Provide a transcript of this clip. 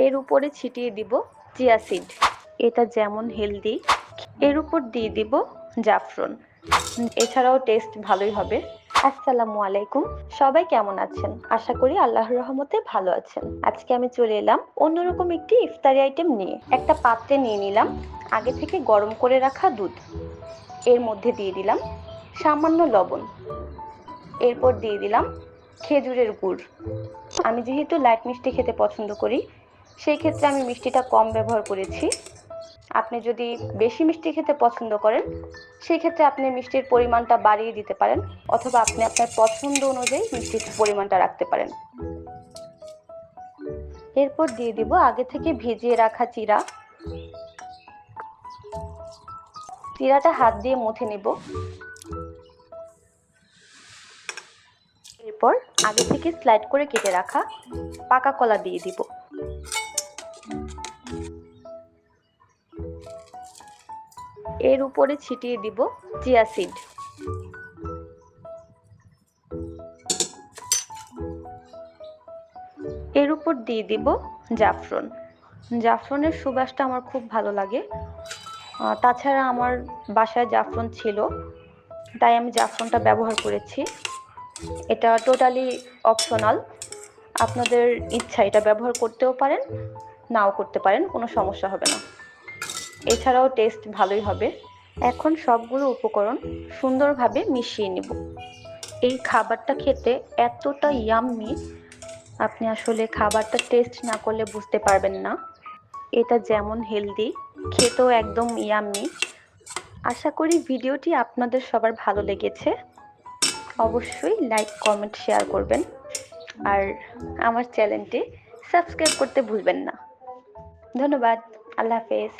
এর উপরে ছিটিয়ে দিব চিয়া সিড, এটা যেমন হেলদি। এর উপর দিয়ে দিব জাফরান, এছাড়াও টেস্ট ভালোই হবে। আসসালামু আলাইকুম, সবাই কেমন আছেন? আশা করি আল্লাহর রহমতে ভালো আছেন। আজকে আমি চলে এলাম অন্যরকম একটি ইফতারি আইটেম নিয়ে। একটা পাত্রে নিয়ে নিলাম আগে থেকে গরম করে রাখা দুধ, এর মধ্যে দিয়ে দিলাম সামান্য লবণ, এরপর দিয়ে দিলাম খেজুরের গুড়। আমি যেহেতু লাইট মিষ্টি খেতে পছন্দ করি, সেই ক্ষেত্রে আমি মিষ্টিটা কম ব্যবহার করেছি। আপনি যদি বেশি মিষ্টি খেতে পছন্দ করেন, সেই ক্ষেত্রে আপনি মিষ্টির পরিমাণটা বাড়িয়ে দিতে পারেন, অথবা আপনি আপনার পছন্দ অনুযায়ী মিষ্টির পরিমাণটা রাখতে পারেন। এরপর দিয়ে দিব আগে থেকে ভিজিয়ে রাখা চিড়া। চিড়াটা হাত দিয়ে মুথে নেব। এরপর আগে থেকে স্লাইড করে কেটে রাখা পাকা কলা দিয়ে দিব। এর উপরে ছিটিয়ে দিব চিয়া সিড। এর উপর দিয়ে দিব জাফরান। জাফরানের সুবাসটা আমার খুব ভালো লাগে। তাছাড়া আমার বাসায় জাফরান ছিল, তাই আমি জাফরানটা ব্যবহার করেছি। এটা টোটালি অপশনাল, আপনাদের ইচ্ছা, এটা ব্যবহার করতেও পারেন, নাও করতে পারেন, কোনো সমস্যা হবে না। এছাড়াও টেস্ট ভালোই হবে। এখন সবগুলো উপকরণ সুন্দরভাবে মিশিয়ে নেব। এই খাবারটা খেতে এতটা ইয়াম্মি, আপনি আসলে খাবারটা টেস্ট না করলে বুঝতে পারবেন না। এটা যেমন হেলদি, খেতেও একদম ইয়াম্মি। আশা করি ভিডিওটি আপনাদের সবার ভালো লেগেছে। অবশ্যই লাইক, কমেন্ট, শেয়ার করবেন, আর আমার চ্যানেলটি সাবস্ক্রাইব করতে ভুলবেন না। ধন্যবাদ। আল্লাহ হাফেজ।